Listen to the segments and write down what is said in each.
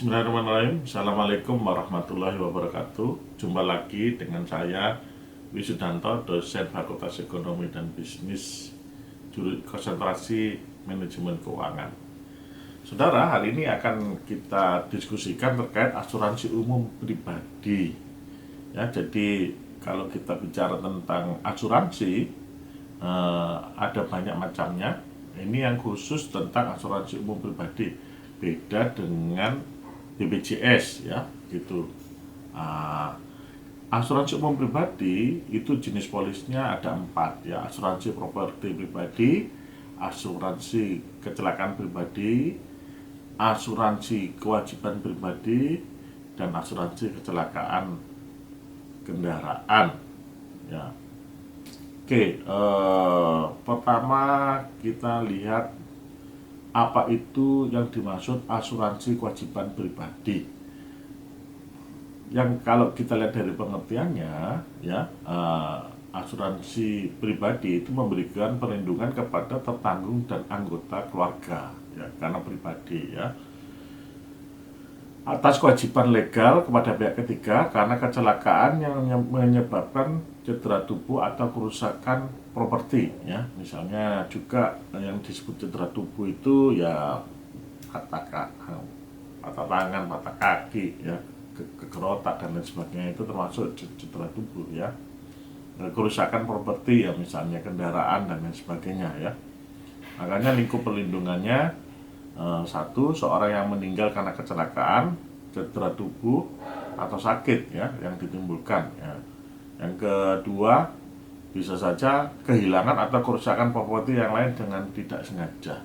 Bismillahirrahmanirrahim. Assalamualaikum warahmatullahi wabarakatuh. Jumpa lagi dengan saya Wisudanto, dosen Fakultas Ekonomi dan Bisnis, konsentrasi Manajemen Keuangan. Saudara, hari ini akan kita diskusikan terkait asuransi umum pribadi. Ya, jadi kalau kita bicara tentang asuransi, ada banyak macamnya. Ini yang khusus tentang asuransi umum pribadi. Beda dengan BPJS ya gitu. Asuransi umum pribadi itu jenis polisnya ada 4 ya: asuransi properti pribadi, asuransi kecelakaan pribadi, asuransi kewajiban pribadi, dan asuransi kecelakaan kendaraan ya. Oke, pertama kita lihat apa itu yang dimaksud asuransi kewajiban pribadi. Yang kalau kita lihat dari pengertiannya ya, asuransi pribadi itu memberikan perlindungan kepada tertanggung dan anggota keluarga ya, karena pribadi ya, atas kewajiban legal kepada pihak ketiga karena kecelakaan yang menyebabkan cedera tubuh atau kerusakan properti ya. Misalnya juga yang disebut cedera tubuh itu ya patah tangan, patah kaki ya, kegerotak dan lain sebagainya, itu termasuk cedera tubuh ya. Kerusakan properti ya, misalnya kendaraan dan lain sebagainya ya. Makanya lingkup perlindungannya, satu, seorang yang meninggal karena kecelakaan, cedera tubuh atau sakit ya yang ditimbulkan ya. Yang kedua, bisa saja kehilangan atau kerusakan properti yang lain dengan tidak sengaja.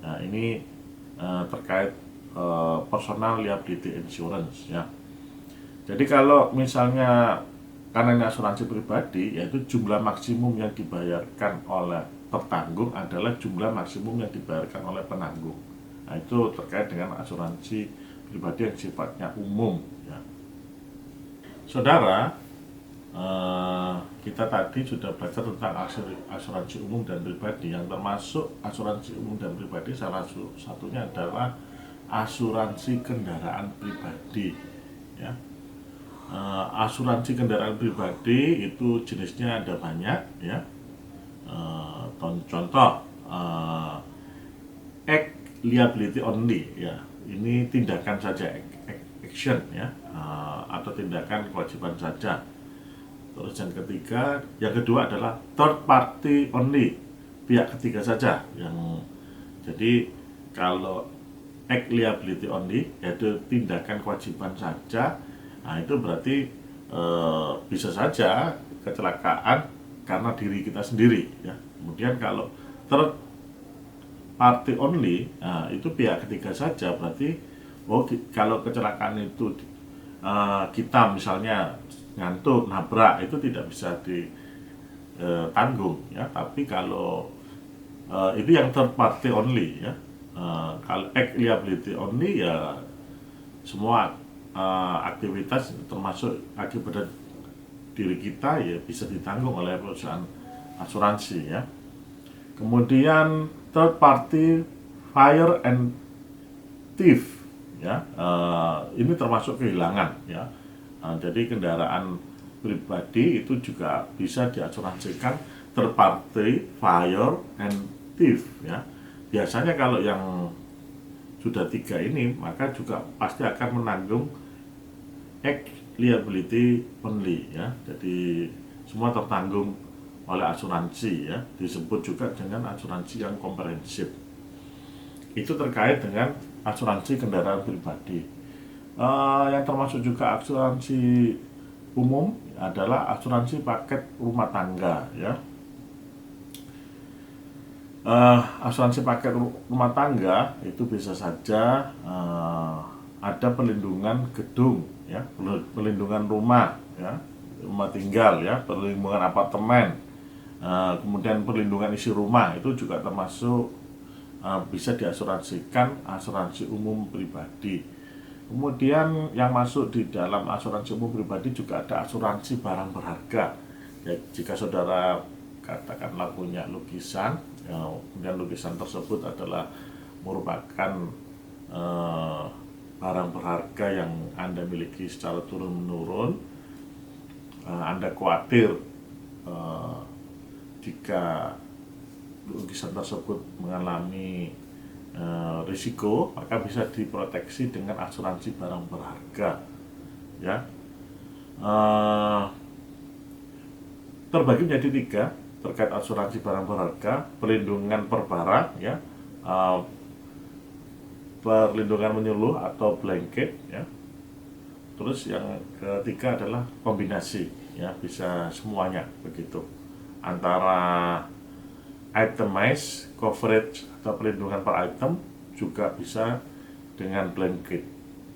Nah, ini terkait personal liability insurance ya. Jadi kalau misalnya karena ini asuransi pribadi, yaitu jumlah maksimum yang dibayarkan oleh tertanggung adalah jumlah maksimum yang dibayarkan oleh penanggung. Nah, itu terkait dengan asuransi pribadi yang sifatnya umum ya. Saudara, kita tadi sudah belajar tentang asuransi umum dan pribadi, yang termasuk asuransi umum dan pribadi salah satunya adalah asuransi kendaraan pribadi ya. Asuransi kendaraan pribadi itu jenisnya ada banyak ya. Contoh, act liability only ya, ini tindakan saja, action ya, atau tindakan kewajiban saja. Terus yang kedua adalah third party only, pihak ketiga saja. Yang jadi kalau act liability only yaitu tindakan kewajiban saja, nah itu berarti bisa saja kecelakaan karena diri kita sendiri ya. Kemudian kalau third party only, nah itu pihak ketiga saja, berarti kalau kecelakaan itu kita misalnya ngantuk, nabrak, itu tidak bisa ditanggung ya. Tapi kalau itu yang third party only ya. Kalau act liability only ya, semua aktivitas termasuk akibat diri kita ya bisa ditanggung oleh perusahaan asuransi ya. Kemudian third party fire and thief ya, ini termasuk kehilangan ya. Jadi kendaraan pribadi itu juga bisa diasuransikan third party fire and thief ya. Biasanya kalau yang sudah 3 ini, maka juga pasti akan menanggung act liability only ya. Jadi semua tertanggung oleh asuransi ya, disebut juga dengan asuransi yang komprehensif. Itu terkait dengan asuransi kendaraan pribadi. Yang termasuk juga asuransi umum adalah asuransi paket rumah tangga ya. Asuransi paket rumah tangga itu bisa saja ada perlindungan gedung ya, perlindungan rumah ya, rumah tinggal ya, perlindungan apartemen, kemudian perlindungan isi rumah, itu juga termasuk bisa diasuransikan asuransi umum pribadi. Kemudian yang masuk di dalam asuransi umum pribadi juga ada asuransi barang berharga ya. Jika saudara katakanlah punya lukisan ya, kemudian lukisan tersebut adalah merupakan barang berharga yang Anda miliki secara turun-menurun, Anda khawatir jika lukisan tersebut mengalami risiko, maka bisa diproteksi dengan asuransi barang berharga, ya. Terbagi menjadi 3 terkait asuransi barang berharga: perlindungan per barang, ya, perlindungan menyeluruh atau blanket, ya. Terus yang ketiga adalah kombinasi, ya, bisa semuanya begitu, antara itemized coverage atau perlindungan per item, juga bisa dengan blanket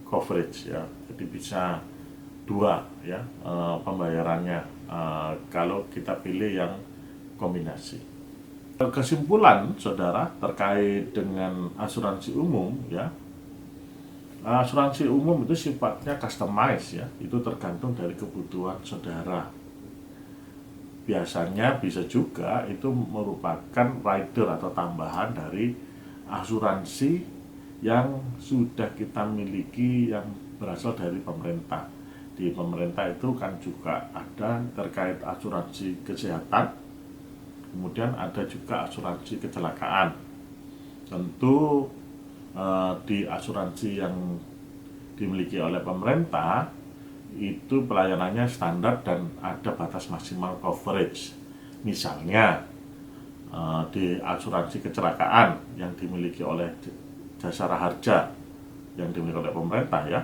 coverage, ya. Jadi bisa 2, ya, pembayarannya kalau kita pilih yang kombinasi. Kesimpulan saudara terkait dengan asuransi umum, ya, asuransi umum itu sifatnya customized, ya, itu tergantung dari kebutuhan saudara. Biasanya bisa juga itu merupakan rider atau tambahan dari asuransi yang sudah kita miliki yang berasal dari pemerintah. Di pemerintah itu kan juga ada terkait asuransi kesehatan, kemudian ada juga asuransi kecelakaan. Tentu di asuransi yang dimiliki oleh pemerintah itu pelayanannya standar dan ada batas maksimal coverage. Misalnya di asuransi kecelakaan yang dimiliki oleh Jasara Harja yang dimiliki oleh pemerintah, ya,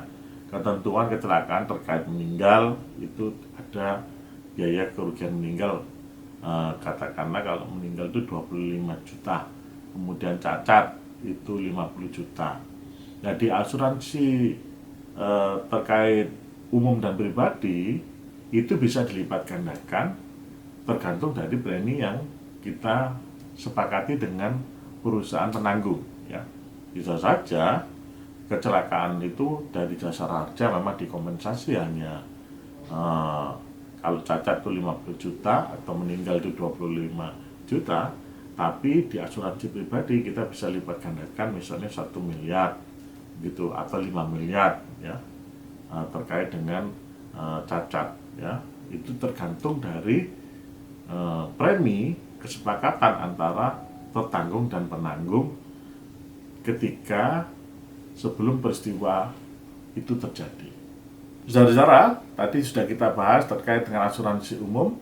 ketentuan kecelakaan terkait meninggal itu ada biaya kerugian meninggal, katakanlah kalau meninggal itu 25 juta, kemudian cacat itu 50 juta. Jadi asuransi terkait umum dan pribadi itu bisa dilipat gandakan tergantung dari premi yang kita sepakati dengan perusahaan penanggung, ya. Bisa saja kecelakaan itu dari Jasara Harja memang dikompensasi hanya kalau cacat itu 50 juta atau meninggal itu 25 juta, tapi di asuransi pribadi kita bisa lipat gandakan misalnya 1 miliar gitu atau 5 miliar, ya, terkait dengan cacat, ya. Itu tergantung dari premi kesepakatan antara tertanggung dan penanggung ketika sebelum peristiwa itu terjadi. Saudara-saudara, tadi sudah kita bahas terkait dengan asuransi umum.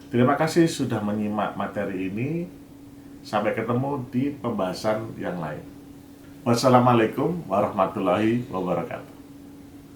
Terima kasih sudah menyimak materi ini. Sampai ketemu di pembahasan yang lain. Wassalamualaikum warahmatullahi wabarakatuh.